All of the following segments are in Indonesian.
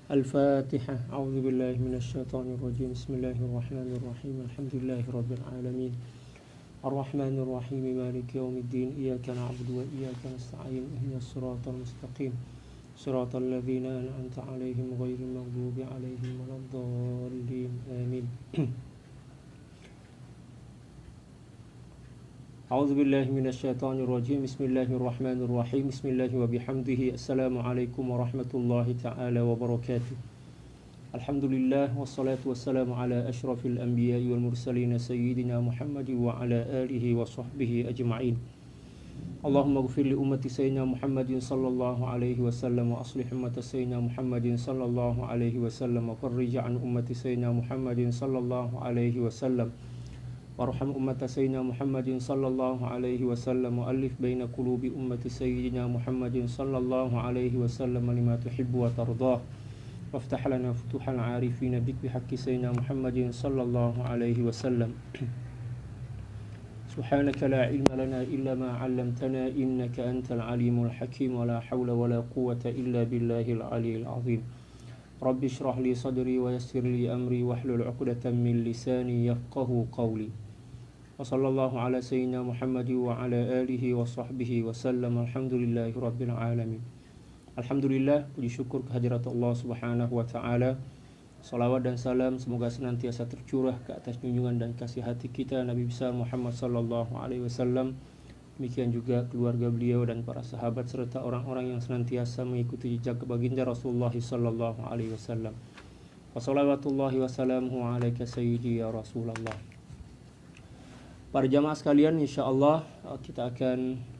الفاتحة. أعوذ بالله من الشيطان الرجيم. بسم الله الرحمن الرحيم. الحمد لله رب العالمين الرحمن الرحيم مالك يوم الدين. إياك نعبد وإياك نستعين. اهدنا الصراط المستقيم صراط الذين أنعمت عليهم غير المغضوب عليهم ولا الضالين آمين. أعوذ بالله من الشيطان الرجيم. بسم الله الرحمن الرحيم. بسم الله وبحمده. السلام عليكم ورحمة الله تعالى وبركاته. الحمد لله والصلاة والسلام على أشرف الأنبياء والمرسلين سيدنا محمد وعلى آله وصحبه أجمعين. اللهم اغفر لأمة سيدنا محمد صلى الله عليه وسلم وأصلح أمة سيدنا محمد صلى الله عليه وسلم وفرج عن أمة سيدنا محمد صلى الله عليه وسلم وارحم أمة سيدنا محمد صلى الله عليه وسلم وألف بين قلوب أمة سيدنا محمد صلى الله عليه وسلم لما تحب وترضاه وافتح لنا فتوح العارفين بك بحق سيدنا محمد صلى الله عليه وسلم. سبحانك لا علم لنا إلا ما علمتنا إنك أنت العليم الحكيم ولا حول ولا قوة إلا بالله العلي العظيم. رب اشرح لي صدري ويسر لي أمري واحلل عقدة من لساني يفقه قولي. وصلى الله على سيدنا محمد وعلى آله وصحبه وسلم. الحمد لله رب العالمين. Alhamdulillah, puji syukur kehadirat Allah Subhanahu wa Ta'ala. Salawat dan salam semoga senantiasa tercurah ke atas junjungan dan kasih hati kita Nabi besar Muhammad sallallahu alaihi wasallam. Demikian juga keluarga beliau dan para sahabat serta orang-orang yang senantiasa mengikuti jejak baginda Rasulullah sallallahu alaihi wasallam. Wa salawatullahi wa salamuhu alaika sayyidi ya Rasulullah. Para jamaah sekalian, insyaallah kita akan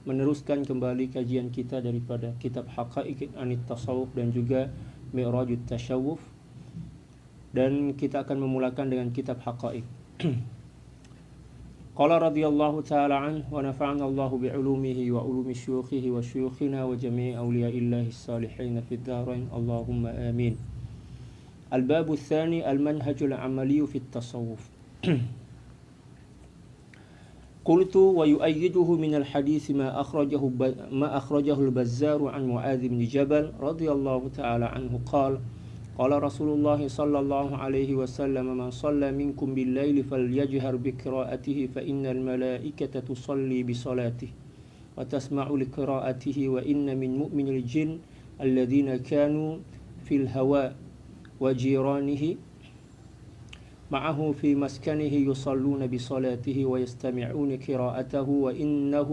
meneruskan kembali kajian kita daripada kitab Haqaiq Anit Tasawuf dan juga Mi'rajut Tasyawuf, dan kita akan memulakan dengan kitab Haqaiq. Qala radhiyallahu ta'ala an wa nafa'ana Allahu bi'ulumihi wa ulumi syuyukhihi wa syuyukhina wa jami'i awliya'illahi salihin fid dharain Allahumma amin. Al-babu tsani al-manhajul 'amali fi at-tasawuf. قلت ويؤيده من الحديث ما أخرجه البزار عن معاذ بن جبل رضي الله تعالى عنه قال قال رسول الله صلى الله عليه وسلم من صلى منكم بالليل فليجهر بقراءته فإن الملائكة تصلي بصلاته وتسمع لقراءته وإن من مؤمن الجن الذين كانوا في الهواء وجيرانه معه في مسكنه يصلون بصلاته ويستمعون قراءته وإنه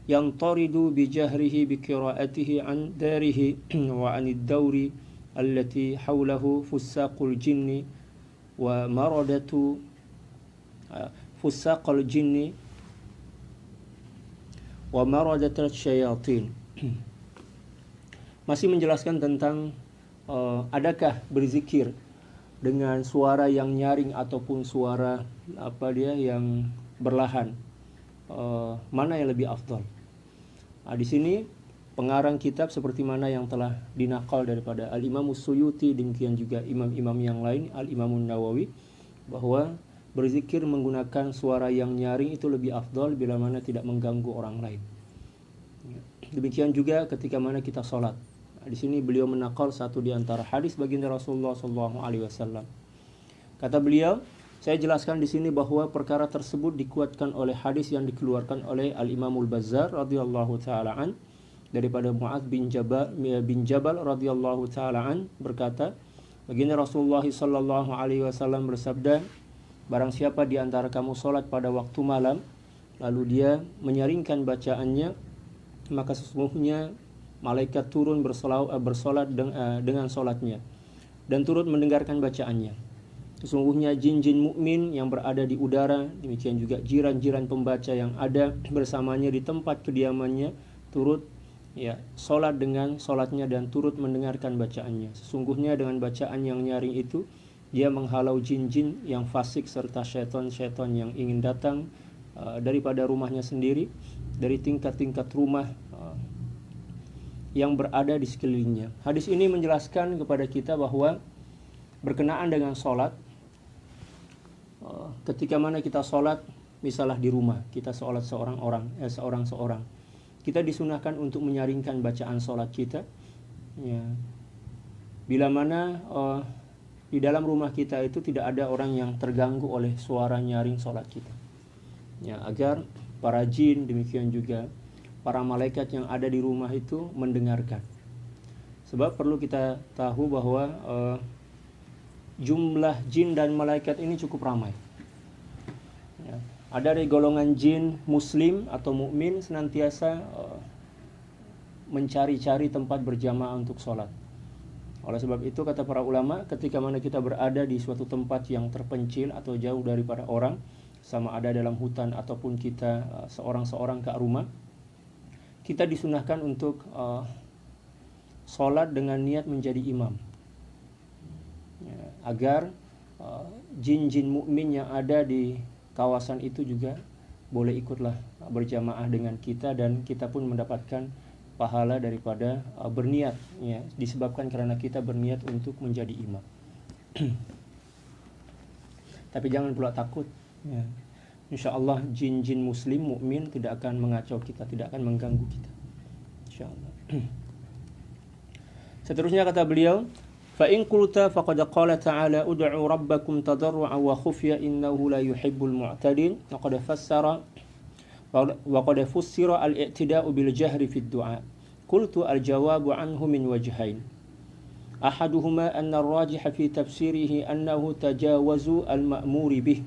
ينطرد بجهره بقراءته عن داره وعن الدور التي حوله فساق الجن ومردة فساق الجن ومردة الشياطين. Masih menjelaskan tentang adakah berzikir dengan suara yang nyaring ataupun suara yang berlahan, mana yang lebih afdal. Di sini pengarang kitab seperti mana yang telah dinakal daripada Al-Imam Suyuti, demikian juga imam-imam yang lain, Al-Imam Nawawi, bahwa berzikir menggunakan suara yang nyaring itu lebih afdal bila mana tidak mengganggu orang lain. Demikian juga ketika mana kita sholat. Di sini beliau menakal satu di antara hadis baginda Rasulullah sallallahu alaihi wasallam. Kata beliau, saya jelaskan di sini bahwa perkara tersebut dikuatkan oleh hadis yang dikeluarkan oleh Al-Imamul Bazzar radhiyallahu taala an daripada Mu'adz bin Jabal radhiyallahu taala an berkata, baginda Rasulullah sallallahu alaihi wasallam bersabda, barang siapa di antara kamu salat pada waktu malam lalu dia menyaringkan bacaannya, maka sesungguhnya malaikat turun bersolat dengan solatnya dan turut mendengarkan bacaannya. Sesungguhnya jin-jin mukmin yang berada di udara, demikian juga jiran-jiran pembaca yang ada bersamanya di tempat kediamannya turut solat dengan solatnya dan turut mendengarkan bacaannya. Sesungguhnya dengan bacaan yang nyaring itu dia menghalau jin-jin yang fasik serta syaitan-syaitan yang ingin datang daripada rumahnya sendiri, dari tingkat-tingkat rumah yang berada di sekelilingnya. Hadis ini menjelaskan kepada kita bahwa berkenaan dengan sholat, ketika mana kita sholat, misalnya di rumah, kita sholat seorang-seorang, kita disunahkan untuk menyaringkan bacaan sholat kita. Ya. Bila mana di dalam rumah kita itu tidak ada orang yang terganggu oleh suara nyaring sholat kita. Ya, agar para jin, demikian juga para malaikat yang ada di rumah itu mendengarkan. Sebab perlu kita tahu bahwa jumlah jin dan malaikat ini cukup ramai. Ya. Ada dari golongan jin muslim atau mukmin senantiasa mencari-cari tempat berjamaah untuk sholat. Oleh sebab itu kata para ulama, ketika mana kita berada di suatu tempat yang terpencil atau jauh daripada orang, sama ada dalam hutan ataupun kita seorang-seorang ke rumah, kita disunahkan untuk sholat dengan niat menjadi imam. Ya, agar jin-jin mukmin yang ada di kawasan itu juga boleh ikutlah berjamaah dengan kita, dan kita pun mendapatkan pahala daripada berniat, ya, disebabkan karena kita berniat untuk menjadi imam. Tapi jangan pula takut, ya. InsyaAllah jin-jin muslim mukmin tidak akan mengacau kita, tidak akan mengganggu kita, InsyaAllah. Seterusnya kata beliau, فَإِنْ قُلْتَ فَقَدْ قَالَ تَعَالَى أُدْعُوا رَبَّكُمْ تَضَرُّعًا وَخُفْيًا إِنَّهُ لَا يُحِبُّ الْمُعْتَدِينَ وَقَدْ فُسِّرَ الِاعْتِدَاءُ بِالْجَهْرِ فِي الدُّعَاءِ قُلْتُ الْجَوَابُ عَنْهُ مِنْ وَجْهَيْنِ أَحَدُهُمَا أَنَّ الراجح في تفسيره أنه تجاوز المأمور به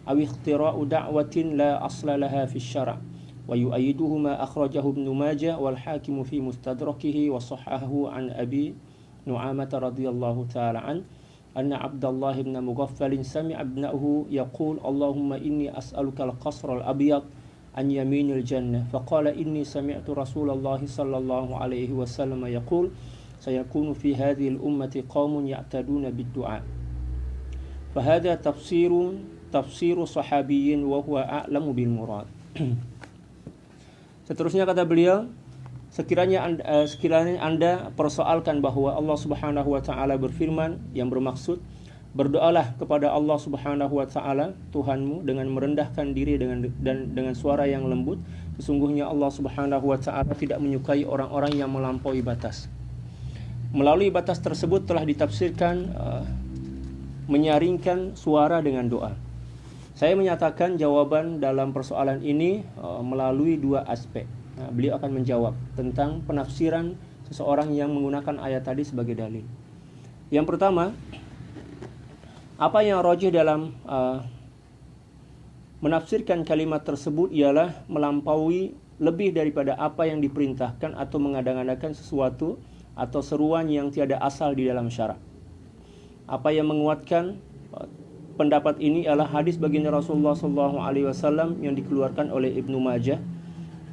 أو اختراء دعوة لا أصل لها في الشرع ويؤيده ما أخرجه ابن ماجه والحاكم في مستدركه وصححه عن أبي نعامة رضي الله تعالى عنه أن عبد الله بن مغفل سمع ابنه يقول اللهم إني أسألك القصر الأبيض عن يمين الجنة فقال إني سمعت رسول الله صلى الله عليه وسلم يقول سيكون في هذه الأمة قوم يعتدون بالدعاء فهذا تفسير صحابي وهو أعلم بالمراد. Seterusnya kata beliau, sekiranya anda persoalkan bahwa Allah Subhanahu wa taala berfirman yang bermaksud berdoalah kepada Allah Subhanahu wa taala Tuhanmu dengan merendahkan diri dengan suara yang lembut, sesungguhnya Allah Subhanahu wa taala tidak menyukai orang-orang yang melampaui batas. Melalui batas tersebut telah ditafsirkan menyaringkan suara dengan doa. Saya menyatakan jawaban dalam persoalan ini melalui dua aspek. Nah, beliau akan menjawab tentang penafsiran seseorang yang menggunakan ayat tadi sebagai dalil. Yang pertama, apa yang rajih dalam menafsirkan kalimat tersebut ialah melampaui lebih daripada apa yang diperintahkan atau mengada-ngadakan sesuatu atau seruan yang tiada asal di dalam syarak. Apa yang menguatkan pendapat ini adalah hadis baginda Rasulullah SAW yang dikeluarkan oleh Ibnu Majah,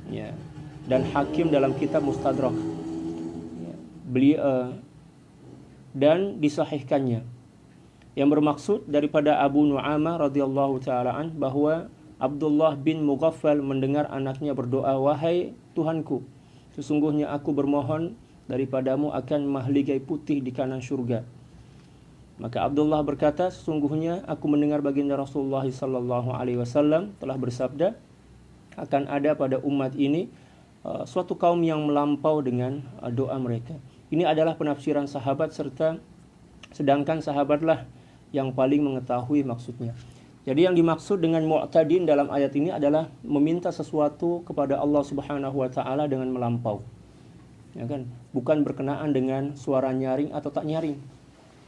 ya, dan Hakim dalam kitab Mustadrak, ya, beliau dan disahihkannya, yang bermaksud daripada Abu Nu'amah radhiyallahu taala an bahwa Abdullah bin Mughaffal mendengar anaknya berdoa, wahai Tuhanku, sesungguhnya aku bermohon daripadamu akan mahligai putih di kanan syurga. Maka Abdullah berkata, sesungguhnya aku mendengar baginda Rasulullah SAW telah bersabda, akan ada pada umat ini suatu kaum yang melampau dengan doa mereka. Ini adalah penafsiran sahabat, sedangkan sahabatlah yang paling mengetahui maksudnya. Jadi yang dimaksud dengan mu'tadin dalam ayat ini adalah meminta sesuatu kepada Allah Subhanahu wa taala dengan melampau. Ya kan? Bukan berkenaan dengan suara nyaring atau tak nyaring.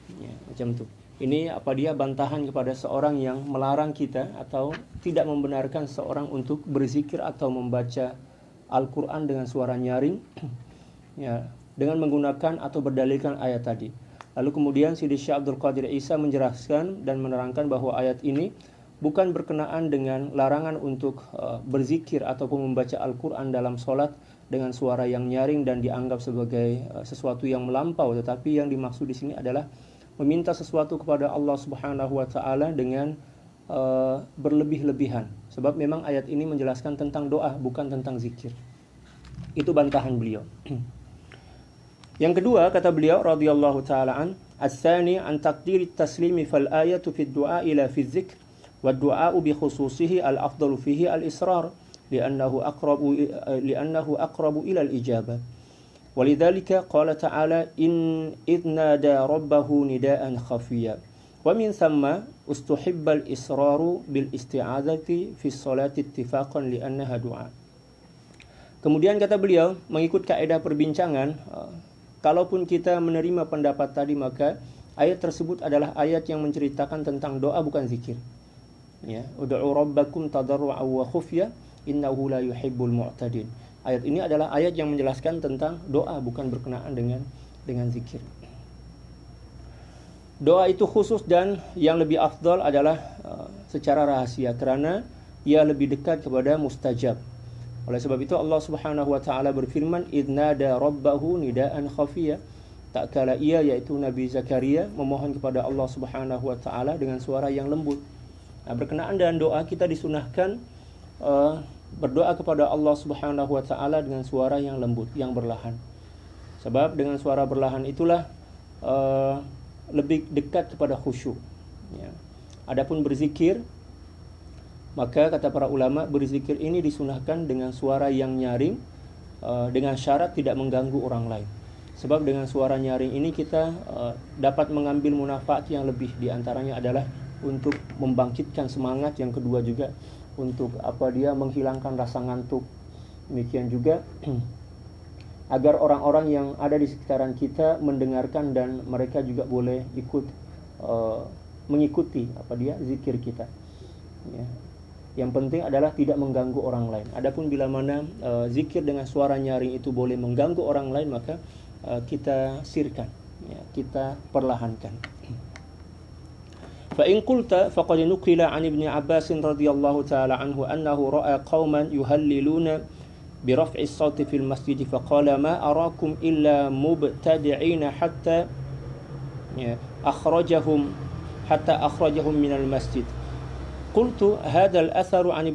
Ya, macam itu. Ini apa dia bantahan kepada seorang yang melarang kita atau tidak membenarkan seorang untuk berzikir atau membaca Al-Quran dengan suara nyaring, ya, dengan menggunakan atau berdalilkan ayat tadi. Lalu kemudian Sidi Syekh Abdul Qadir Isa menjelaskan dan menerangkan bahwa ayat ini bukan berkenaan dengan larangan untuk berzikir ataupun membaca Al-Quran dalam solat dengan suara yang nyaring dan dianggap sebagai sesuatu yang melampau, tetapi yang dimaksud di sini adalah meminta sesuatu kepada Allah Subhanahu wa taala dengan berlebih-lebihan. Sebab memang ayat ini menjelaskan tentang doa, bukan tentang zikir. Itu bantahan beliau. Yang kedua, kata beliau radhiyallahu taala an, as-tsani an taqdir at-taslimi fal ayatu fi ad-du'a ila fi adh-dzikr wa ad-du'a bi khususihi al-afdalu fihi al-israr li'annahu aqrabu ila al-ijabah. Walidzalika qala ta'ala idh nada rabbahu nidaan khafiyya. Wa min thamma ustuhibba al-israru bil isti'adzati fi sholati ittifaqan li'annaha du'a. Kemudian kata beliau, mengikut kaidah perbincangan, kalaupun kita menerima pendapat tadi, maka ayat tersebut adalah ayat yang menceritakan tentang doa, bukan zikir. Ya, ud'u rabbakum tadarru'an wa khufya innahu la yuhibbul mu'tadin. Ayat ini adalah ayat yang menjelaskan tentang doa, bukan berkenaan dengan zikir. Doa itu khusus dan yang lebih afdal adalah secara rahasia, karena ia lebih dekat kepada mustajab. Oleh sebab itu Allah Subhanahu wa taala berfirman, idnada rabbahu nidaan khafiyya. Tak kala ia, yaitu Nabi Zakaria, memohon kepada Allah Subhanahu wa taala dengan suara yang lembut. Nah, berkenaan dengan doa, kita disunahkan berdoa kepada Allah Subhanahu wa taala dengan suara yang lembut, yang berlahan. Sebab dengan suara berlahan itulah lebih dekat kepada khusyuk. Ya. Adapun berzikir, maka kata para ulama, berzikir ini disunahkan dengan suara yang nyaring, dengan syarat tidak mengganggu orang lain. Sebab dengan suara nyaring ini kita dapat mengambil manfaat yang lebih. Di antaranya adalah untuk membangkitkan semangat, yang kedua juga untuk menghilangkan rasa ngantuk. Demikian juga agar orang-orang yang ada di sekitaran kita mendengarkan dan mereka juga boleh ikut mengikuti zikir kita. Ya. Yang penting adalah tidak mengganggu orang lain. Adapun bila mana zikir dengan suara nyaring itu boleh mengganggu orang lain, maka kita sirkan, ya, kita perlahankan. Fa in qulta faqad nuqila 'an Ibnu Abbas radhiyallahu ta'ala anhu annahu ra'a qauman yuhalliluna bi raf'i as-sawti fil masjid faqala ma arakum illa mubtadi'ina hatta akhrajahum min al-masjid. قلت هذا الأثر عن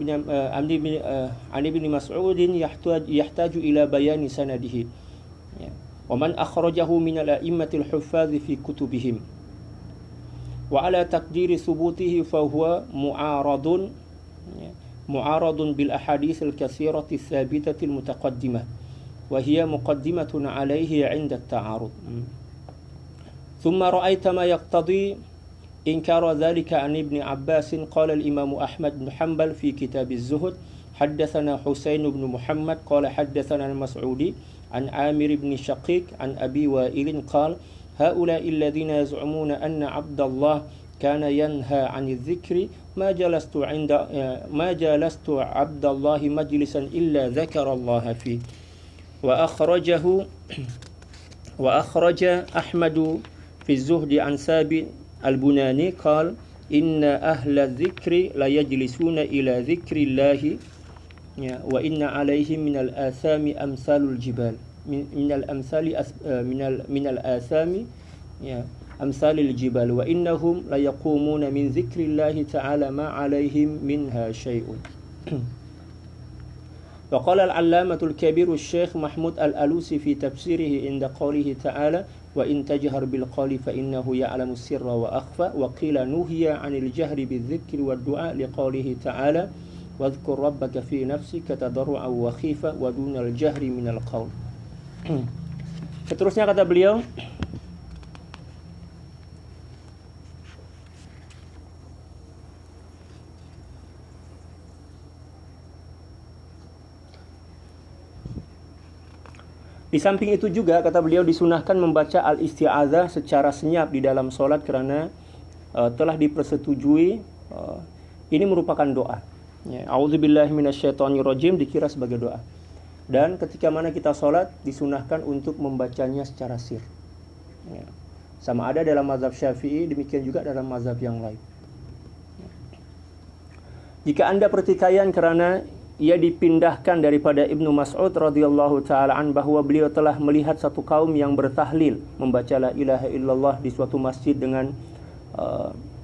ابن مسعود يحتاج إلى بيان سنده ومن أخرجه من الأئمة الحفاظ في كتبهم وعلى تقدير ثبوته فهو معارض بالأحاديث الكثيرة الثابتة المتقدمة وهي مقدمة عليه عند التعارض. ثم رأيت ما يقتضي إنكار ذلك عن ابن عباس. قال الإمام أحمد بن حنبل في كتاب الزهد حدثنا حسين بن محمد قال حدثنا المسعودي عن عامر بن شقيق عن أبي وائل قال هؤلاء الذين يزعمون أن عبد الله كان ينهى عن الذكر ما جلست عبد الله مجلسا إلا ذكر الله فيه. وأخرج أحمد في الزهد عن ثابت البناني قال إن أهل الذكر لا يجلسون إلى ذكر الله وإن عليهم من الآثام أمثال الجبال من الآثام أمثال الجبال وإنهم لا يقومون من ذكر الله تعالى ما عليهم منها شيء. وقال العلامة الكبير الشيخ محمود الألوسي في تفسيره عند قوله تعالى وإن تجهر بالقول فإنه يعلم السر وأخفى. وقيل نهي عن الجهر بالذكر والدعاء لقوله تعالى واذكر ربك في نفسك تضرعا وخيفة ودون الجهر من القول. Seterusnya kata beliau, di samping itu juga kata beliau disunahkan membaca al-isti'adzah secara senyap di dalam solat karena telah dipersetujui ini merupakan doa. Ya, a'udzubillahi minasyaitonirrajim dikira sebagai doa. Dan ketika mana kita solat disunahkan untuk membacanya secara sir. Ya. Sama ada dalam mazhab Syafi'i, demikian juga dalam mazhab yang lain. Jika Anda pertikaian karena ia dipindahkan daripada Ibnu Mas'ud radhiyallahu taala an bahwa beliau telah melihat satu kaum yang bertahlil membaca la ilaha illallah di suatu masjid dengan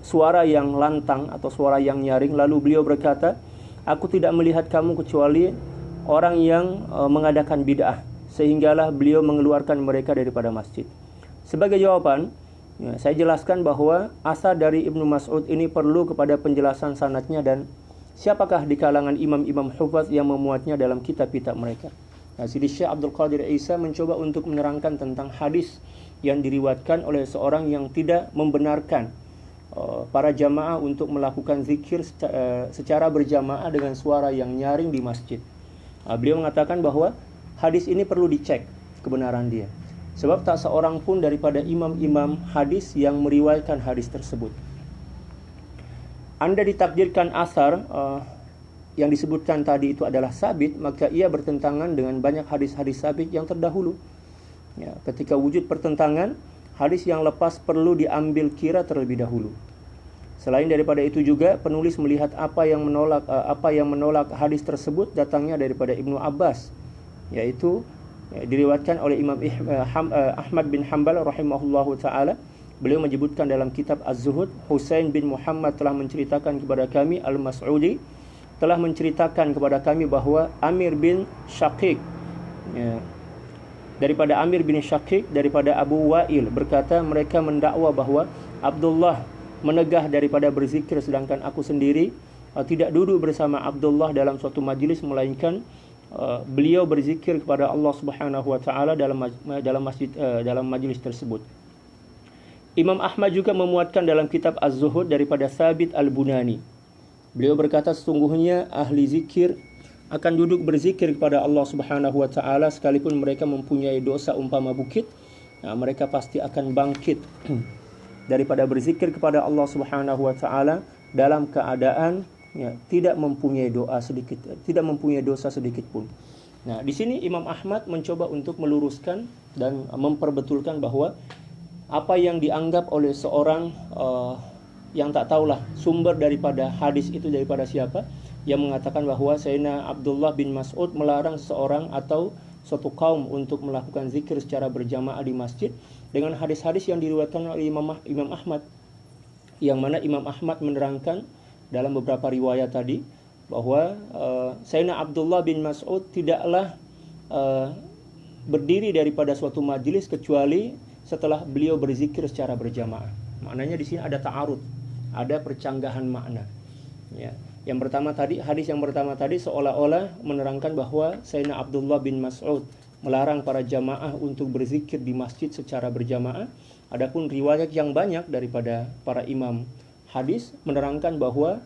suara yang lantang atau suara yang nyaring, lalu beliau berkata, aku tidak melihat kamu kecuali orang yang mengadakan bid'ah, sehinggalah beliau mengeluarkan mereka daripada masjid. Sebagai jawaban, saya jelaskan bahwa asar dari Ibnu Mas'ud ini perlu kepada penjelasan sanadnya dan siapakah di kalangan imam-imam hufaz yang memuatnya dalam kitab-kitab mereka. Nah, Sidi Syekh Abdul Qadir Isa mencoba untuk menerangkan tentang hadis yang diriwayatkan oleh seorang yang tidak membenarkan para jamaah untuk melakukan zikir secara berjamaah dengan suara yang nyaring di masjid. Beliau mengatakan bahwa hadis ini perlu dicek kebenaran dia. Sebab tak seorang pun daripada imam-imam hadis yang meriwayatkan hadis tersebut. Anda ditakdirkan asar yang disebutkan tadi itu adalah sabit, maka ia bertentangan dengan banyak hadis-hadis sabit yang terdahulu. Ya, ketika wujud pertentangan, hadis yang lepas perlu diambil kira terlebih dahulu. Selain daripada itu juga, penulis melihat apa yang menolak hadis tersebut datangnya daripada Ibnu Abbas, yaitu diriwayatkan oleh Imam Ahmad bin Hanbal rahimahullahu taala. Beliau menyebutkan dalam kitab Az-Zuhud, Husain bin Muhammad telah menceritakan kepada kami, Al-Mas'udi telah menceritakan kepada kami bahwa Amir bin Syaqiq, daripada Amir bin Syaqiq daripada Abu Wa'il berkata, mereka mendakwa bahwa Abdullah menegah daripada berzikir, sedangkan aku sendiri tidak duduk bersama Abdullah dalam suatu majlis, melainkan beliau berzikir kepada Allah Subhanahu wa taala dalam majlis tersebut. Imam Ahmad juga memuatkan dalam kitab Az-Zuhud daripada Thabit Al-Bunani. Beliau berkata, sesungguhnya ahli zikir akan duduk berzikir kepada Allah Subhanahu wa taala sekalipun mereka mempunyai dosa umpama bukit. Nah, mereka pasti akan bangkit daripada berzikir kepada Allah Subhanahu wa taala dalam keadaan tidak mempunyai dosa sedikit pun. Nah, di sini Imam Ahmad mencoba untuk meluruskan dan memperbetulkan bahwa apa yang dianggap oleh seorang yang tak tahulah sumber daripada hadis itu daripada siapa, yang mengatakan bahwa Sayyidina Abdullah bin Mas'ud melarang seorang atau suatu kaum untuk melakukan zikir secara berjamaah di masjid dengan hadis-hadis yang diriwayatkan oleh Imam Ahmad, yang mana Imam Ahmad menerangkan dalam beberapa riwayat tadi bahwa Sayyidina Abdullah bin Mas'ud tidaklah berdiri daripada suatu majlis kecuali setelah beliau berzikir secara berjamaah. Maknanya di sini ada ta'arud, ada percanggahan makna. Ya. Yang pertama tadi, hadis yang pertama tadi seolah-olah menerangkan bahwa Sayyidina Abdullah bin Mas'ud melarang para jamaah untuk berzikir di masjid secara berjamaah. Adapun riwayat yang banyak daripada para imam hadis menerangkan bahwa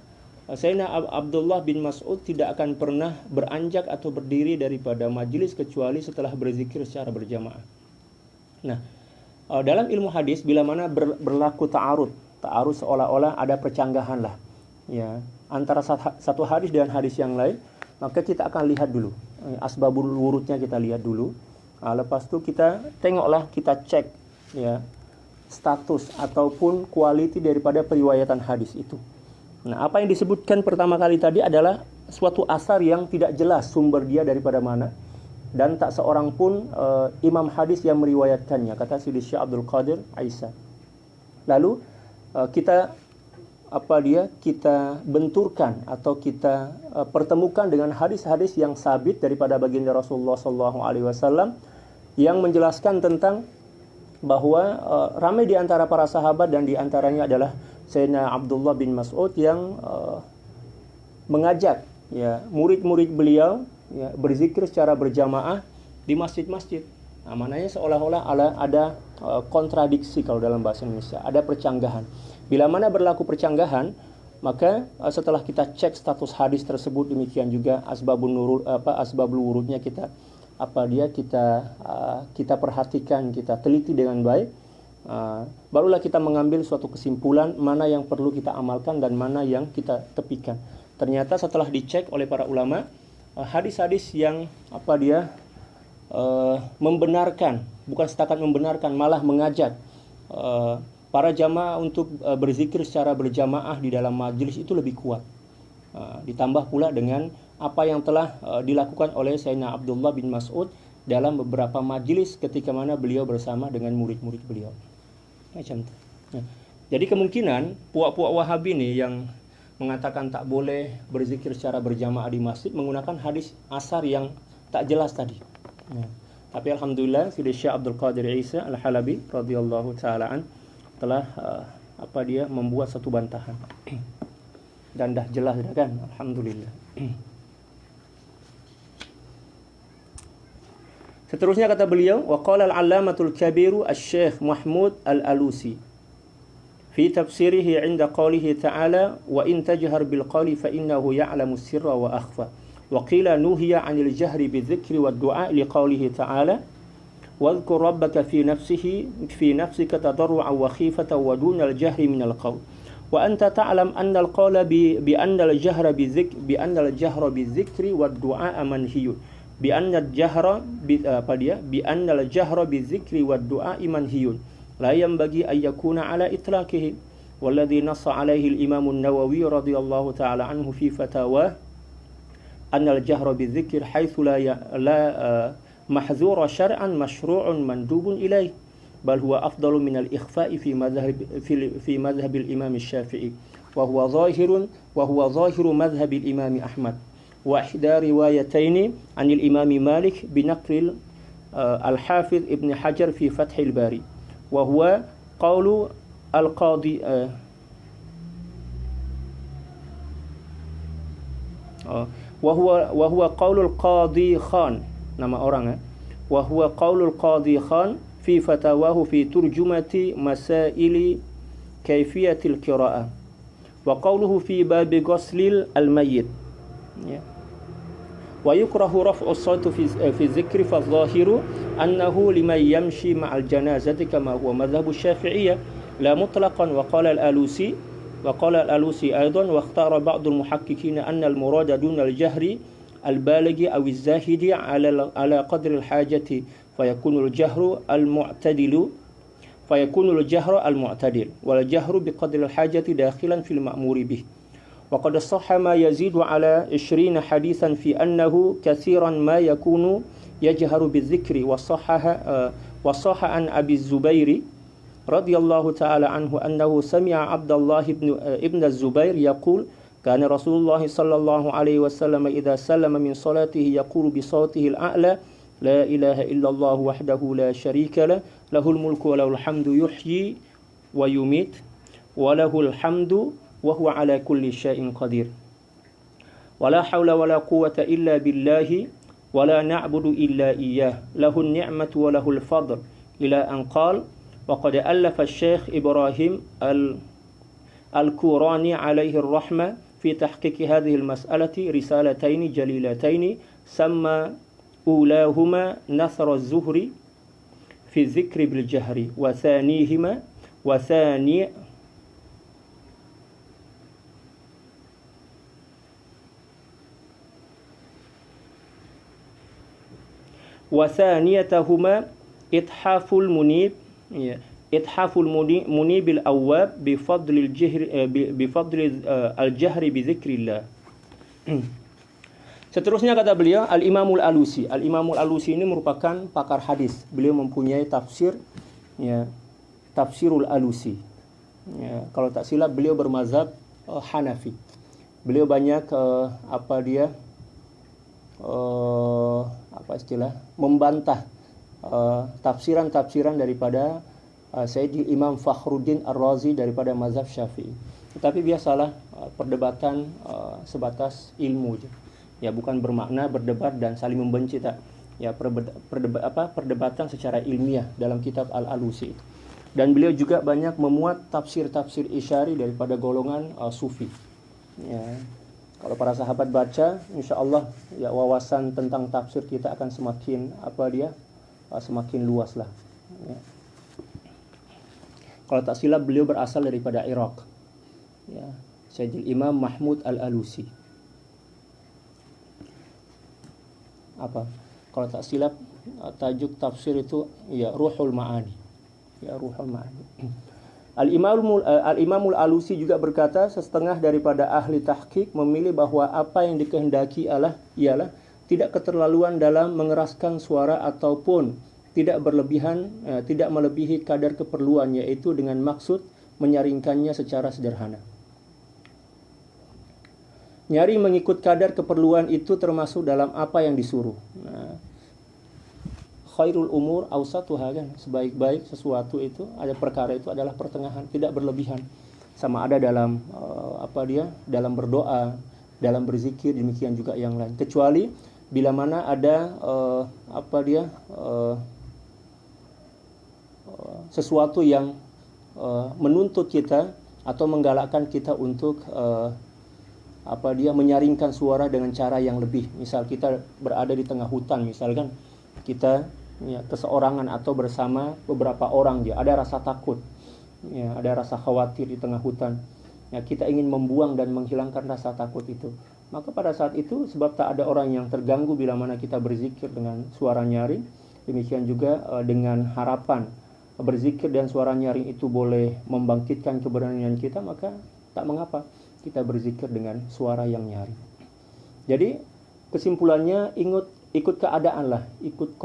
Sayyidina Abdullah bin Mas'ud tidak akan pernah beranjak atau berdiri daripada majlis kecuali setelah berzikir secara berjamaah. Nah, dalam ilmu hadis bila mana berlaku ta'arud seolah-olah ada percanggahan lah, ya, antara satu hadis dengan hadis yang lain, maka kita akan lihat dulu asbabul wurudnya, kita lihat dulu. Lepas itu kita tengoklah, kita cek ya status ataupun quality daripada periwayatan hadis itu. Nah, apa yang disebutkan pertama kali tadi adalah suatu asar yang tidak jelas sumber dia daripada mana, dan tak seorang pun imam hadis yang meriwayatkannya, kata Sidi Syekh Abdul Qadir Isa. Lalu kita benturkan atau kita pertemukan dengan hadis-hadis yang sabit daripada baginda Rasulullah SAW yang menjelaskan tentang bahwa ramai di antara para sahabat dan di antaranya adalah Sayyidina Abdullah bin Mas'ud yang mengajak ya murid-murid beliau ya berzikir secara berjamaah di masjid-masjid. Nah, maknanya seolah-olah ada kontradiksi kalau dalam bahasa Indonesia, ada percanggahan. Bila mana berlaku percanggahan, maka setelah kita cek status hadis tersebut, demikian juga asbabul wurudnya kita perhatikan, kita teliti dengan baik, barulah kita mengambil suatu kesimpulan mana yang perlu kita amalkan dan mana yang kita tepikan. Ternyata setelah dicek oleh para ulama, hadis-hadis yang membenarkan, bukan setakat membenarkan, malah mengajak para jamaah untuk berzikir secara berjamaah di dalam majelis itu lebih kuat. Ditambah pula dengan apa yang telah dilakukan oleh Sayyidina Abdullah bin Mas'ud dalam beberapa majelis ketika mana beliau bersama dengan murid-murid beliau. Macam itu. Jadi kemungkinan puak-puak Wahabi ini yang mengatakan tak boleh berzikir secara berjamaah di masjid menggunakan hadis asar yang tak jelas tadi. Tapi alhamdulillah Sidi Syekh Abdul Qadir Isa Al-Halabi radhiyallahu taala an telah membuat satu bantahan. dan dah jelas dah kan, alhamdulillah. Seterusnya kata beliau, wa qala al-'allamatul kabiru asy-syekh Mahmud al-Alusi fi tafsirihi 'inda qawlihi ta'ala wa in tajhar bil qawli fa innahu ya'lamu sirra wa akhfa wa qila nuhiya 'anil jahri bidzikri wad du'a li qawlihi ta'ala wadhkur rabbaka fi nafsika tadarru'an wa khifatan wa dunal jahri minal qawl wa anta ta'lam anna al-qawla bi anna al-jahra bidzikri wad du'a manhiyun bi anna al-jahra bi anna al-jahra bidzikri wad du'a manhiyun la yanbaghi an yakuna ala itlaqihi walladhi nassa alayhi al-imam an-Nawawi radhiyallahu ta'ala anhu fi fatawah anna al-jahra bidzikr haythu la mahzura syar'an masyru'un mandubun ilayh bal huwa afdalu min al-ikhfa'i fi madhhab al-imam asy-Syafi'i wa huwa zahiru madhhab al-imam Ahmad wa ihda riwayataini 'anil imam Malik binaql al-Hafiz Ibn Hajar fi Fath al-Bari wa huwa qawlu al-qadi wa huwa qawlu al-qadi Khan, nama orang wa huwa qawlu al-qadi Khan fi fatawahu fi turjumati masaili kayfiyatil qira'ah wa qawluhu fi babi ghuslil al-mayyit ya wa yukrahu raf'u as-sawti fi dzikri fa adh-dhahiru annahu liman yamshi ma'al janazati kama huwa madhhabu asy-Syafi'iyyah la mutlaqan wa qala al-Alusi aidan wa ikhtara ba'd al-muhaqqiqin anna al-murada duna al-jahri al-balighi aw az-zahidi ala qadri al-hajati fayakunu al-jahru al-mu'tadil wal jahru biqadri al-hajati dakhilan fil ma'muri bih wa qad sahha ma yazidu ala 20 hadithan fi annahu katsiran ma yakunu yajharu bizikri wa sahha an Abi Zubairi radhiyallahu ta'ala anhu annahu sami'a Abdullah ibn az-Zubair yaqul kana Rasulullah sallallahu alaihi wasallam idza sallama min salatihi yaqulu bi sawtihi al-a'la la ilaha illallah wahdahu la syarika lah lahul mulku wa lahul hamdu yuhyi wa yumit wa lahul hamdu wa huwa ala kulli syai'in qadir wa la hawla wa la quwwata illa billahi wa la na'budu illa iyyah lahun ni'matu wa lahul fadl ila an qala wa qad allafa asy-syekh Ibrahim al-Qurani alaihi ar-rahmah fi tahqiq hadhihi al-mas'alati risalatayn jalilatayn samma ulahuma nasr az-Zuhri fi dzikri bil jahri wa thanihima wa thaniyatuhuma ithaful munib bil awwab bi fadli al-jahri bi dzikrillah. Seterusnya kata beliau Al-Imamul Alusi. Al-Imamul Alusi ini merupakan pakar hadis. Beliau mempunyai tafsir ya, Tafsirul Alusi. Ya, kalau tak silap beliau bermazhab Hanafi. Beliau banyak membantah tafsiran-tafsiran daripada Sayyidi Imam Fakhruddin Ar-Razi daripada mazhab Syafi'i. Tetapi biasalah perdebatan sebatas ilmu je. Ya, bukan bermakna berdebat dan saling membenci, tak. Ya, perdebatan secara ilmiah dalam kitab Al-Alusi. Dan beliau juga banyak memuat tafsir-tafsir isyari daripada golongan sufi. Ya. Kalau para sahabat baca, insya-Allah ya wawasan tentang tafsir kita akan semakin semakin luas lah. Ya. Kalau tak silap beliau berasal daripada Irak. Ya, Sayyidil Imam Mahmud Al-Alusi. Kalau tak silap tajuk tafsir itu ya Ruhul Ma'ani. Ya, Ruhul Ma'ani. Al-Imamul Alusi juga berkata, setengah daripada ahli tahqiq memilih bahwa apa yang dikehendaki ialah tidak keterlaluan dalam mengeraskan suara ataupun tidak berlebihan, tidak melebihi kadar keperluan, yaitu dengan maksud menyaringkannya secara sederhana. Nyari mengikut kadar keperluan itu termasuk dalam apa yang disuruh. Khairul umur awsatuha, kan, sebaik-baik sesuatu itu, ada perkara itu adalah pertengahan, tidak berlebihan. sama ada dalam dalam berdoa, dalam berzikir, demikian juga yang lain. Kecuali bila mana ada sesuatu yang menuntut kita atau menggalakkan kita untuk menyaringkan suara dengan cara yang lebih. Misal kita berada di tengah hutan, misalkan kita keseorangan atau bersama beberapa orang, ada rasa takut, ada rasa khawatir di tengah hutan. Kita ingin membuang dan menghilangkan rasa takut itu. Maka pada saat itu, sebab tak ada orang yang terganggu bila mana kita berzikir dengan suara nyaring, demikian juga dengan harapan berzikir dan suara nyaring itu boleh membangkitkan keberanian kita, maka tak mengapa kita berzikir dengan suara yang nyaring. Jadi kesimpulannya, ikut keadaan lah, ikut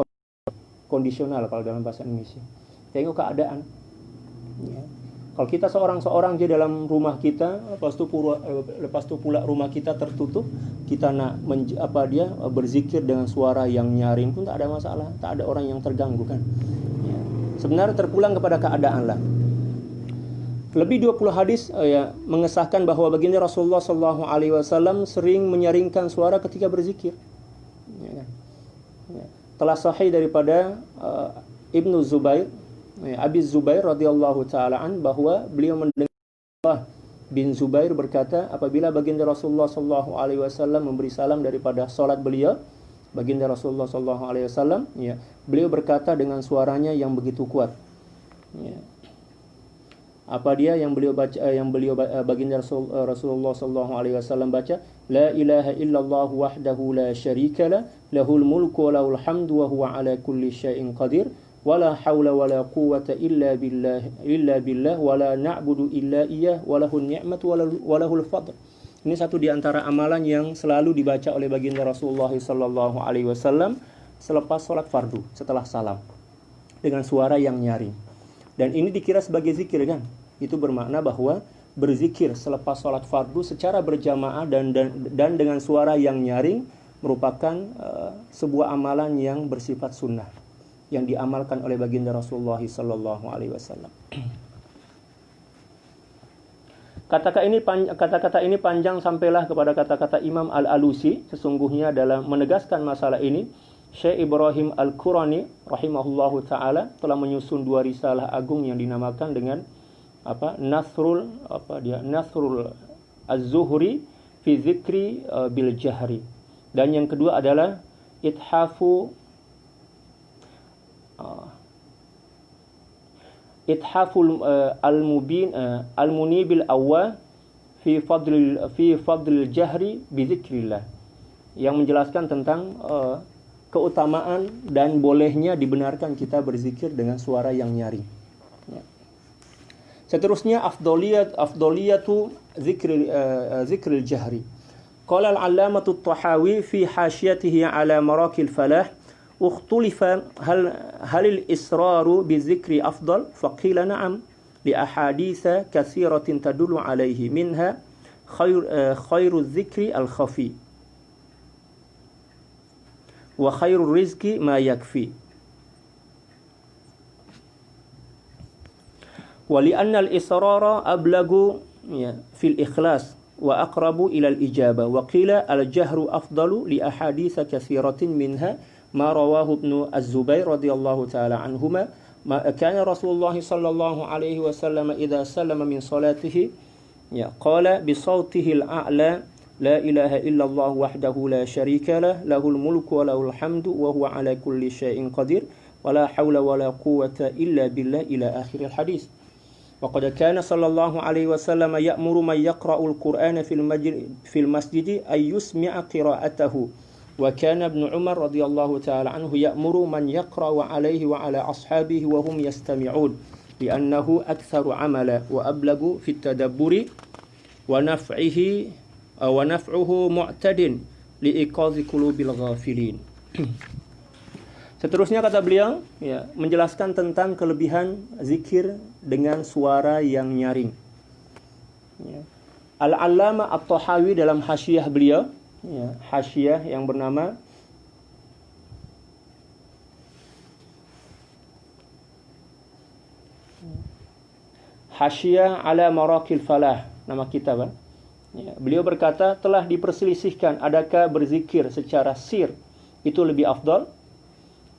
kondisional kalau dalam bahasa Indonesia. Tengok keadaan. Kalau kita seorang je dalam rumah kita, lepas tu pula rumah kita tertutup, kita nak berzikir dengan suara yang nyaring pun tak ada masalah, tak ada orang yang terganggu kan. Sebenarnya terpulang kepada keadaan lah. Lebih 20 hadis mengesahkan bahawa baginda Rasulullah SAW sering menyaringkan suara ketika berzikir. Telah sahih daripada Ibnu Zubair, Abi Zubair radhiyallahu taala an, bahwa beliau mendengar bin Zubair berkata, apabila baginda Rasulullah sallallahu alaihi wasallam memberi salam daripada salat beliau, baginda Rasulullah sallallahu alaihi wasallam beliau berkata dengan suaranya yang begitu kuat. Baginda Rasulullah sallallahu alaihi wasallam baca, la ilaha illallah wahdahu la syarikalah, lahul mulku wa lahul hamdu wa huwa ala kulli syai'in qadir. Wala haula wala quwwata illa billah wala na'budu illa iyyah walahun ni'matu walahul fadl. Ini satu di antara amalan yang selalu dibaca oleh baginda Rasulullah sallallahu alaihi wasallam selepas salat fardu, setelah salam, dengan suara yang nyaring. Dan ini dikira sebagai zikir kan? Itu bermakna bahwa berzikir selepas salat fardu secara berjamaah dan dengan suara yang nyaring merupakan sebuah amalan yang bersifat sunnah, yang diamalkan oleh baginda Rasulullah sallallahu alaihi wasallam. Kata-kata ini panjang sampailah kepada kata-kata Imam Al-Alusi. Sesungguhnya dalam menegaskan masalah ini, Syekh Ibrahim Al-Qurani rahimahullahu taala telah menyusun 2 risalah agung yang dinamakan dengan Nasrul Az-Zuhri fi Zikri bil Jahri. Dan yang kedua adalah Ithaful al-Munibil Awwa fi fadlil jahri bi zikrillah, yang menjelaskan tentang keutamaan dan bolehnya dibenarkan kita berzikir dengan suara yang nyaring. Seterusnya afdaliyatu zikril jahri. Qala al-allamatu at-Tahawi fi hasyatihi ala marakil falah, اختلف هل الإصرار بالذكر أفضل؟ فقيل نعم لأحاديث كثيرة تدل عليه، منها خير الذكر الخفي وخير الرزق ما يكفي، ولأن الإصرار أبلغ في الإخلاص وأقرب إلى الإجابة. وقيل الجهر أفضل لأحاديث كثيرة منها ما رواه ابن الزبير رضي الله تعالى عنهما، كان رسول الله صلى الله عليه وسلم إذا سلم من صلاته قال بصوته الأعلى لا إله إلا الله وحده لا شريك له له الملك وله الحمد وهو على كل شيء قدير ولا حول ولا قوة إلا بالله إلى آخر الحديث. وقد كان صلى الله عليه وسلم يأمر من يقرأ القرآن في المسجد أن يسمع قراءته. وكان ابن عمر رضي الله تعالى عنه يأمر من يقرأ عليه وعلى أصحابه وهم يستمعون لأنه أكثر عملا وأبلغ في التدبر ونفعه معتد لإيقاظ قلوب الغافلين. Seterusnya kata beliau menjelaskan tentang kelebihan zikir dengan suara yang nyaring. Al-Allamah At-Tahawi dalam hasyiah beliau, hasyiah yang bernama Hasyiyah ala Maraqil Falah, nama kitab. Ya, beliau berkata telah diperselisihkan adakah berzikir secara sir itu lebih afdal.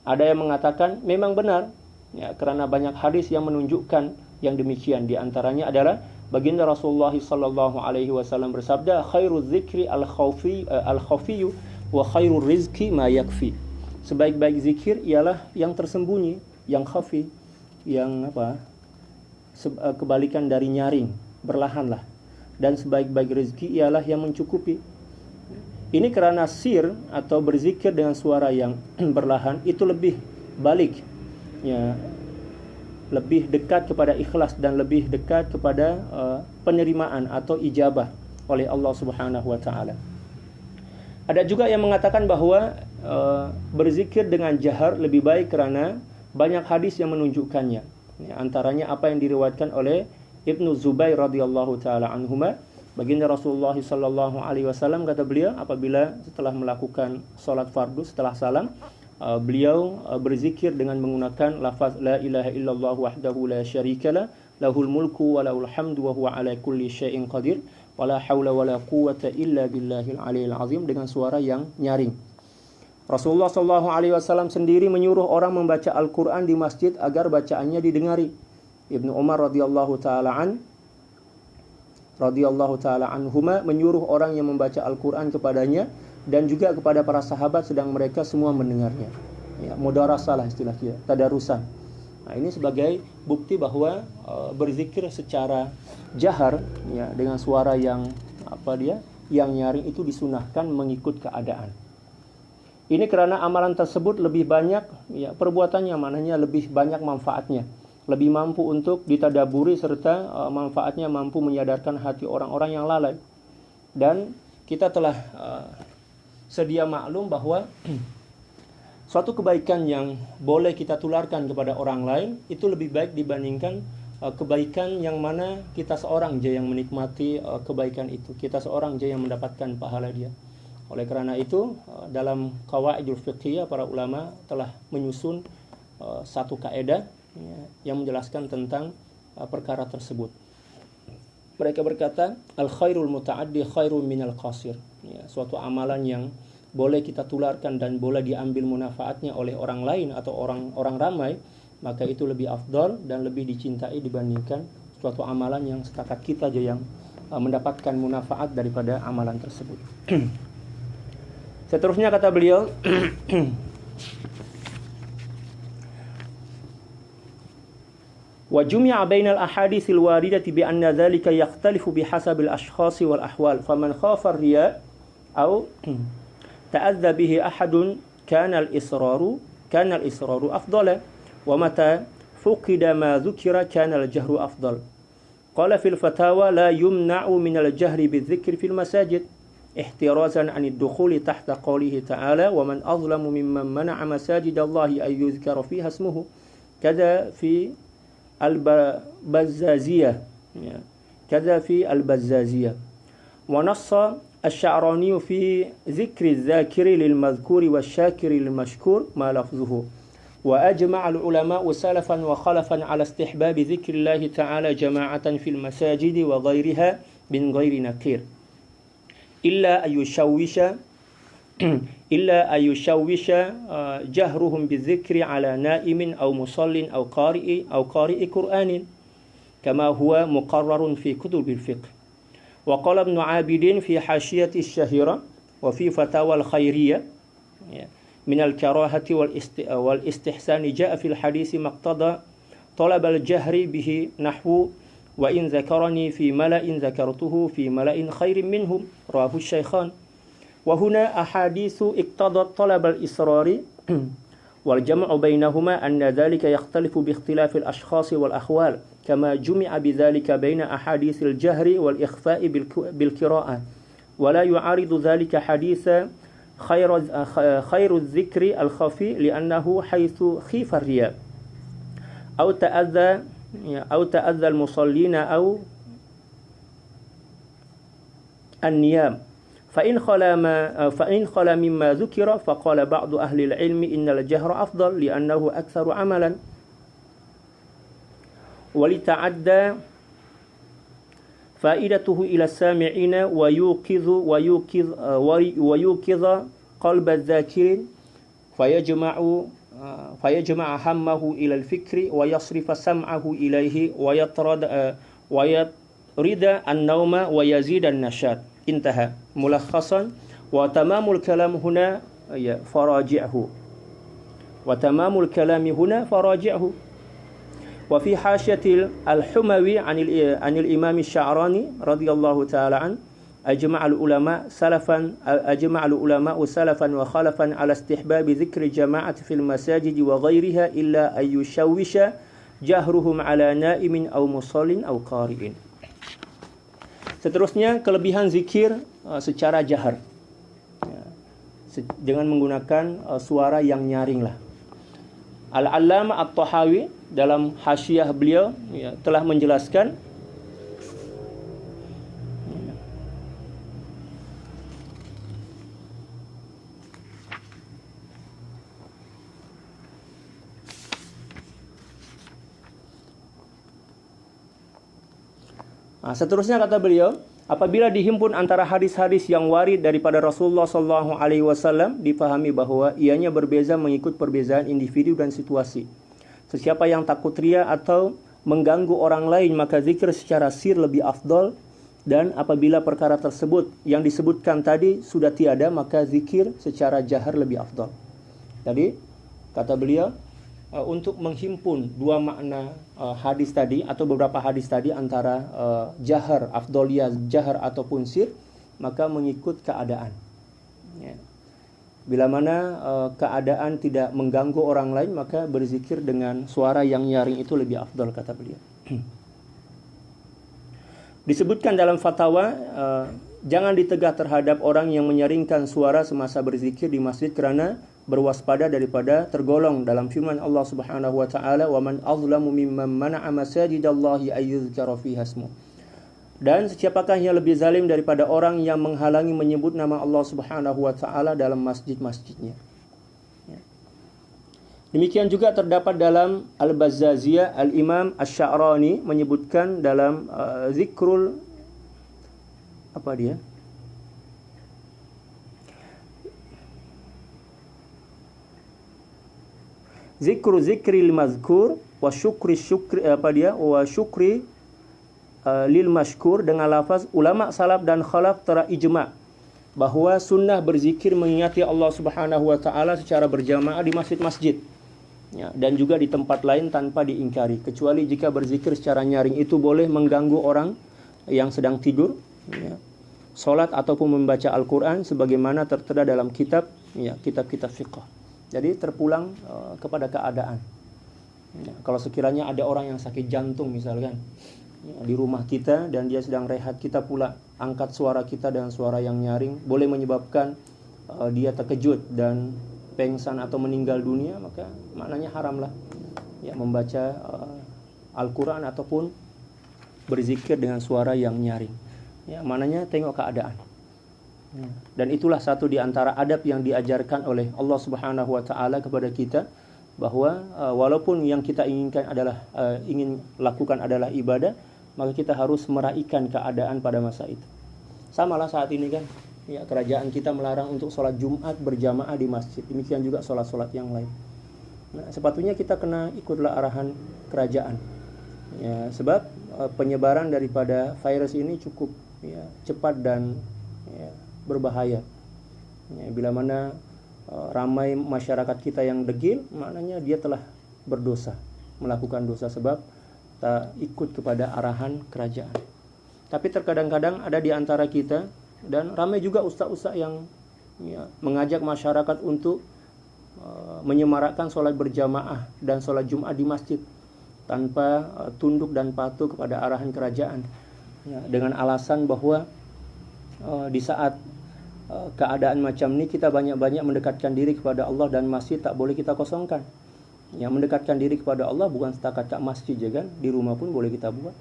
Ada yang mengatakan memang benar, ya, kerana banyak hadis yang menunjukkan yang demikian. Di antaranya adalah baginda Rasulullah sallallahu alaihi wasallam bersabda, "Khairuz zikri al-khafi wa khairur rizqi ma yakfi." Sebaik-baik zikir ialah yang tersembunyi, yang khafi, yang kebalikan dari nyaring, berlahanlah. Dan sebaik-baik rezeki ialah yang mencukupi. Ini kerana sir atau berzikir dengan suara yang berlahan itu lebih balik, ya, lebih dekat kepada ikhlas dan lebih dekat kepada penerimaan atau ijabah oleh Allah Subhanahu wa taala. Ada juga yang mengatakan bahawa berzikir dengan jahar lebih baik kerana banyak hadis yang menunjukkannya. Ya, antaranya apa yang diriwayatkan oleh Ibnu Zubair radhiyallahu taala anhuma. Baginda Rasulullah sallallahu alaihi wasallam kata beliau, apabila setelah melakukan solat fardu setelah salam, beliau berzikir dengan menggunakan lafaz la ilaha illallah wahdahu la syarikalah, lahul mulku wa lahul hamdu wa huwa ala kulli syai'in qadir, wa la haula wa la quwwata illa billahil aliyil azim, dengan suara yang nyaring. Rasulullah sallallahu alaihi wasallam sendiri menyuruh orang membaca Al-Qur'an di masjid agar bacaannya didengari. Ibnu Umar radhiyallahu taala anhuma menyuruh orang yang membaca Al-Quran kepadanya dan juga kepada para sahabat sedang mereka semua mendengarnya. Ya, mudarasah lah istilah kita, tadarusan. Nah, ini sebagai bukti bahawa berzikir secara jahar, ya, dengan suara yang yang nyaring itu disunahkan mengikut keadaan. Ini kerana amalan tersebut lebih banyak, ya, perbuatannya, maknanya lebih banyak manfaatnya. Lebih mampu untuk ditadaburi serta manfaatnya mampu menyadarkan hati orang-orang yang lalai. Dan kita telah sedia maklum bahawa suatu kebaikan yang boleh kita tularkan kepada orang lain itu lebih baik dibandingkan kebaikan yang mana kita seorang je yang menikmati kebaikan itu. Kita seorang je yang mendapatkan pahala dia. Oleh kerana itu, dalam qawaidul fiqhiyah para ulama telah menyusun satu kaedah, ya, yang menjelaskan tentang perkara tersebut. Mereka berkata, al-khairul muta'addi khairun minal qasir. Ya, suatu amalan yang boleh kita tularkan dan boleh diambil manfaatnya oleh orang lain atau orang ramai, maka itu lebih afdal dan lebih dicintai dibandingkan suatu amalan yang setakat kita aja yang mendapatkan manfaat daripada amalan tersebut. Seterusnya kata beliau, وجمع بين الأحاديث الواردة بأن ذلك يختلف بحسب الأشخاص والأحوال فمن خاف الرياء أو تأذى به أحد كان الإصرار أفضل ومتى فقد ما ذكر كان الجهر أفضل. قال في الفتاوى لا يمنع من الجهر بالذكر في المساجد احترازا عن الدخول تحت قوله تعالى ومن أظلم ممن منع مساجد الله أن يذكر فيها اسمه كذا في البزازية ونص الشعراني في ذكر الذاكر للمذكور والشاكر للمشكور ما لفظه وأجمع العلماء سلفا وخلفا على استحباب ذكر الله تعالى جماعة في المساجد وغيرها من غير نكير إلا أن يشوش جهرهم بالذكر على نائم أو مصل أو قارئ قرآن كما هو مقرر في كتب الفقه. وقال ابن عابد في حاشية الشهيرة وفي فتاوى الخيرية من الكراهة والاستحسان جاء في الحديث مقتضى طلب الجهر به نحو وإن ذكرني في ملأ ذكرته في ملأ خير منهم رواه الشيخان. وهنا أحاديث اقتضت طلب الإصرار والجمع بينهما أن ذلك يختلف باختلاف الأشخاص والأحوال كما جمع بذلك بين أحاديث الجهر والإخفاء بالقراءة ولا يعارض ذلك حديث خير الذكر الخفي لأنه حيث خيف الرياء أو تأذى المصلين أو النيام فإن خلا مما ذكر فقال بعض أهل العلم إن الجهر أفضل لأنه أكثر عملا ولتعدى faidatuhu ila sami'ina wa yuqidha qalb adh-dhakirin fayajma'a hammahu ila al-fikri wa yasrifa sam'ahu ilaihi wa yatrida an-nauma wa yazid an-nashat. Intaha. Mulakhasan wa tamamul kalam huna faraji'hu. Wa tamamul kalami huna faraji'hu. Wa fi hasyatil al-Humawi 'anil Imam Asy-Sya'rani radhiyallahu ta'ala an ajma'al ulama salafan wa khalafan 'ala istihbab dzikri jama'ati fil masajid wa ghairiha illa ay yushawwisha jahruhum 'ala na'imin aw musallin aw qari'in. Seterusnya kelebihan zikir secara jahar, dengan menggunakan suara yang nyaring lah. Al-Allamah At-Tahawi dalam hasyiah beliau telah menjelaskan seterusnya kata beliau, apabila dihimpun antara hadis-hadis yang warid daripada Rasulullah sallallahu alaihi wasallam, difahami bahwa ianya berbeza mengikut perbezaan individu dan situasi. Sesiapa yang takut ria atau mengganggu orang lain, maka zikir secara sir lebih afdal, dan apabila perkara tersebut yang disebutkan tadi sudah tiada, maka zikir secara jahar lebih afdal. Tadi kata beliau, untuk menghimpun dua makna hadis tadi atau beberapa hadis tadi antara jahar, afdoliyah jahar ataupun sir, maka mengikut keadaan. Ya. Bila mana keadaan tidak mengganggu orang lain, maka berzikir dengan suara yang nyaring itu lebih afdal, kata beliau. Disebutkan dalam fatwa, jangan ditegah terhadap orang yang menyaringkan suara semasa berzikir di masjid kerana berwaspada daripada tergolong dalam firman Allah Subhanahu wa taala, "Wa man azlamu mimman mana'a masajidallahi ay yuzkara fiha ismuh." Dan siapakah yang lebih zalim daripada orang yang menghalangi menyebut nama Allah Subhanahu wa taala dalam masjid-masjidnya. Demikian juga terdapat dalam Al-Bazzaziyah, Al-Imam Asy-Sya'rani menyebutkan dalam zikrul zikril mazkur wa syukri lil mashkur, dengan lafaz ulama salaf dan khalaf telah ijma' bahwa sunnah berzikir mengingati Allah Subhanahu wa taala secara berjamaah di masjid-masjid, ya, dan juga di tempat lain tanpa diingkari, kecuali jika berzikir secara nyaring itu boleh mengganggu orang yang sedang tidur, ya, salat ataupun membaca Al-Qur'an sebagaimana tertera dalam kitab-kitab fiqh. Jadi terpulang kepada keadaan. Ya, kalau sekiranya ada orang yang sakit jantung misalkan, ya, di rumah kita dan dia sedang rehat, kita pula angkat suara kita dengan suara yang nyaring, boleh menyebabkan dia terkejut dan pengsan atau meninggal dunia, maka maknanya haram lah, ya, membaca Al-Quran ataupun berzikir dengan suara yang nyaring. Ya, maknanya tengok keadaan. Ya. Dan itulah satu di antara adab yang diajarkan oleh Allah Subhanahu wa taala kepada kita, bahwa walaupun yang kita inginkan adalah ingin lakukan adalah ibadah, maka kita harus meraihkan keadaan pada masa itu. Samalah saat ini kan, ya, kerajaan kita melarang untuk sholat Jumat berjamaah di masjid. Demikian juga sholat-sholat yang lain. Nah, sepatutnya kita kena ikutlah arahan kerajaan. Ya, sebab penyebaran daripada virus ini cukup, ya, cepat dan, ya, berbahaya. Ya, bila mana ramai masyarakat kita yang degil, maknanya dia telah berdosa, melakukan dosa sebab tak ikut kepada arahan kerajaan. Tapi terkadang-kadang ada di antara kita, dan ramai juga ustaz-ustaz yang, ya, mengajak masyarakat untuk menyemarakkan sholat berjamaah dan sholat Jumat di masjid tanpa tunduk dan patuh kepada arahan kerajaan, ya, dengan alasan bahwa di saat keadaan macam ini kita banyak-banyak mendekatkan diri kepada Allah dan masjid tak boleh kita kosongkan. Ya, mendekatkan diri kepada Allah bukan setakat kat masjid je kan, di rumah pun boleh kita buat.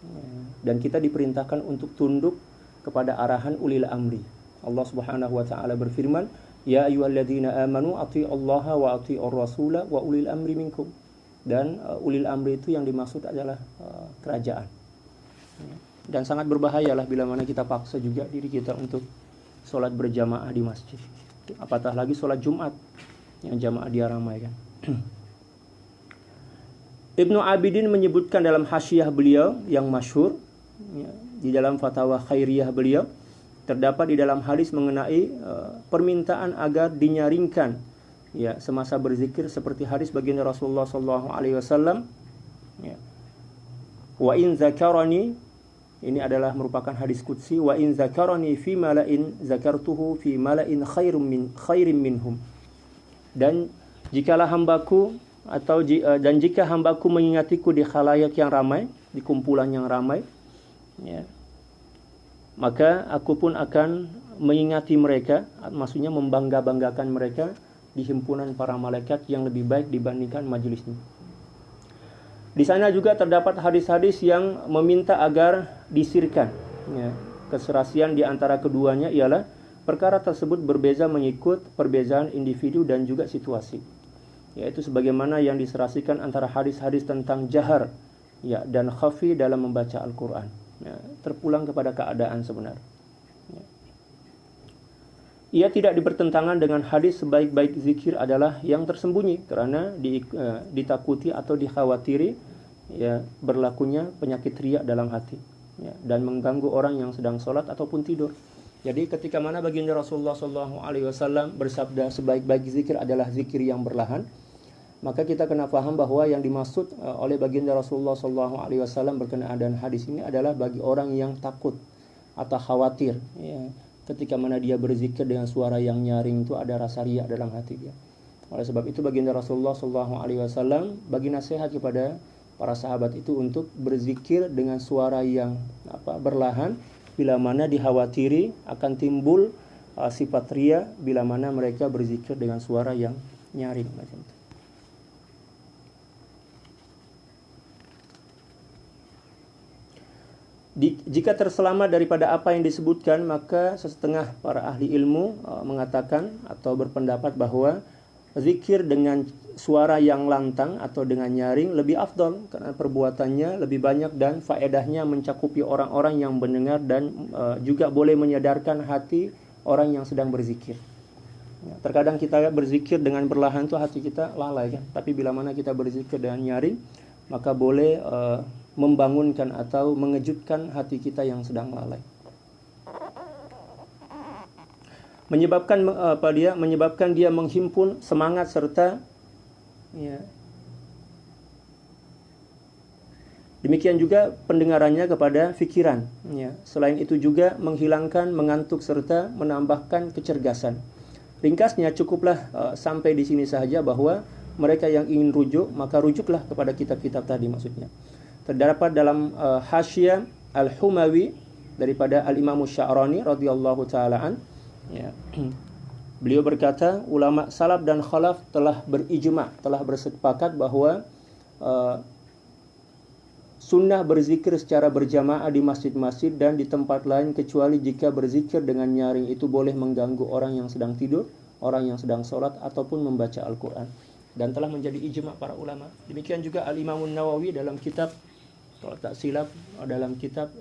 Ya, dan kita diperintahkan untuk tunduk kepada arahan ulil amri. Allah Subhanahu wa taala berfirman, "Ya ayyuhalladzina amanu athi'ullaha wa athi'ur rasula wa ulil amri minkum." Dan ulil amri itu yang dimaksud adalah kerajaan. Ya. Dan sangat berbahayalah bila mana kita paksa juga diri kita untuk sholat berjamaah di masjid. Apatah lagi sholat Jumat yang jamaah dia ramai kan. Ibnu Abidin menyebutkan dalam hasyiah beliau yang masyhur, ya, di dalam fatwa khairiyah beliau, terdapat di dalam hadis mengenai permintaan agar dinyaringkan ya semasa berzikir seperti hadis baginda Rasulullah SAW. Ya. Wa in zakarani, ini adalah merupakan hadis qudsi, wa in zakarani fi mala'in zakartuhu fi mala'in khairim minhum. Dan jikalah hambaku dan jika hambaku mengingatiku di khalayak yang ramai, di kumpulan yang ramai, ya, maka aku pun akan mengingati mereka, maksudnya membangga-banggakan mereka di himpunan para malaikat yang lebih baik dibandingkan majelisnya. Di sana juga terdapat hadis-hadis yang meminta agar disirkan. Ya, keserasian di antara keduanya ialah perkara tersebut berbeza mengikut perbezaan individu dan juga situasi. Yaitu sebagaimana yang diserasikan antara hadis-hadis tentang jahar ya dan khafi dalam membaca Al-Qur'an. Ya, terpulang kepada keadaan sebenar. Ya. Ia tidak bertentangan dengan hadis sebaik-baik zikir adalah yang tersembunyi karena ditakuti atau dikhawatiri ya berlakunya penyakit riya dalam hati ya, dan mengganggu orang yang sedang sholat ataupun tidur. Jadi ketika mana baginda Rasulullah SAW bersabda sebaik-baik zikir adalah zikir yang berlahan, maka kita kena faham bahwa yang dimaksud oleh baginda Rasulullah SAW berkenaan dengan hadis ini adalah bagi orang yang takut atau khawatir ya, ketika mana dia berzikir dengan suara yang nyaring itu ada rasa riya dalam hati dia. Oleh sebab itu baginda Rasulullah SAW bagi nasihat kepada para sahabat itu untuk berzikir dengan suara yang berlahan bila mana dikhawatiri akan timbul sifat riya bila mana mereka berzikir dengan suara yang nyaring macam itu. Jika terselamat daripada apa yang disebutkan, maka setengah para ahli ilmu mengatakan atau berpendapat bahwa zikir dengan suara yang lantang atau dengan nyaring lebih afdal karena perbuatannya lebih banyak dan faedahnya mencakupi orang-orang yang mendengar dan juga boleh menyadarkan hati orang yang sedang berzikir. Ya, terkadang kita berzikir dengan berlahan itu hati kita lalai kan, tapi bila mana kita berzikir dengan nyaring maka boleh membangunkan atau mengejutkan hati kita yang sedang lalai. Menyebabkan dia menghimpun semangat serta ya. Demikian juga pendengarannya kepada fikiran ya. Selain itu juga menghilangkan mengantuk serta menambahkan kecergasan. Ringkasnya cukuplah sampai di sini saja bahwa mereka yang ingin rujuk maka rujuklah kepada kitab-kitab tadi maksudnya. Terdapat dalam Hasyiah Al-Humawi daripada Al-Imam Sya'rani radhiyallahu taala an ya. Beliau berkata, ulama salaf dan khalaf telah berijma', telah bersepakat bahwa sunnah berzikir secara berjamaah di masjid-masjid dan di tempat lain kecuali jika berzikir dengan nyaring itu boleh mengganggu orang yang sedang tidur, orang yang sedang sholat ataupun membaca Al-Quran, dan telah menjadi ijma' para ulama. Demikian juga Al-Imam Nawawi dalam kitab, kalau tak silap dalam kitab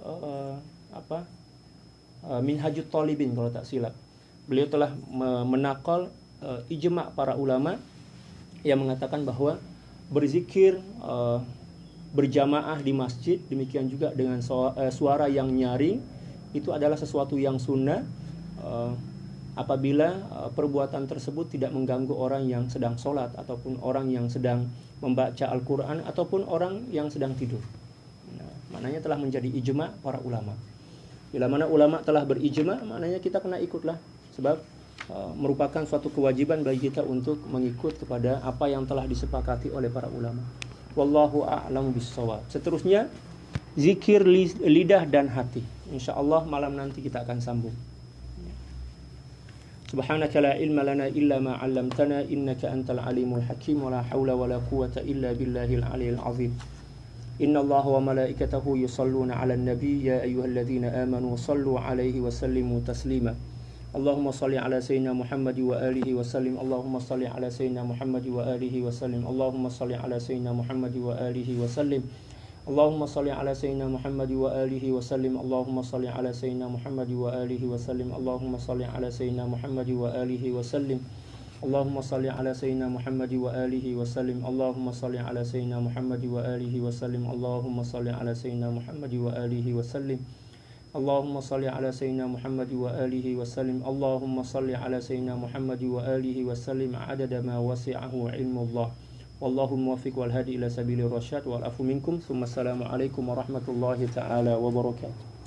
Minhajut Talibin kalau tak silap, beliau telah menakal ijma' para ulama yang mengatakan bahwa berzikir berjamaah di masjid, demikian juga dengan suara yang nyaring, itu adalah sesuatu yang sunnah apabila perbuatan tersebut tidak mengganggu orang yang sedang sholat ataupun orang yang sedang membaca Al-Quran ataupun orang yang sedang tidur. Nah, maknanya telah menjadi ijma' para ulama. Bila mana ulama telah berijma', maknanya kita kena ikutlah, sebab merupakan suatu kewajiban bagi kita untuk mengikut kepada apa yang telah disepakati oleh para ulama. Wallahu a'lamu bissawab. Seterusnya zikir lidah dan hati. Insyaallah malam nanti kita akan sambung. Subhanaka la ilma lana illa ma 'allamtana innaka antal alimul hakim wa la haula wa la quwwata illa billahil aliyyil azim. Inna Allaha wa malaikatahu yusalluna 'alan nabiy ya ayyuhalladzina amanu sallu 'alaihi wa sallimu taslima. Allahumma salli ala sayyidina Muhammad wa alihi wa sallim. Allahumma salli ala sayyidina Muhammad wa alihi wa sallim. Allahumma salli ala sayyidina Muhammad wa alihi wa sallim. اللهم صل على سيدنا محمد وآله وسلم. اللهم صل على سيدنا محمد وآله وسلم. اللهم صل على سيدنا محمد وآله وسلم. اللهم صل على سيدنا محمد وآله وسلم. اللهم صل على سيدنا محمد وآله وسلم. اللهم صل على سيدنا محمد وآله وسلم. اللهم صل على سيدنا محمد وآله وسلم. اللهم صل على سيدنا محمد وآله وسلم عدد ما وسعه علم الله. والله الموفق والهادي إلى سبيل الرشاد والعفو منكم. ثم السلام عليكم ورحمة الله تعالى وبركاته.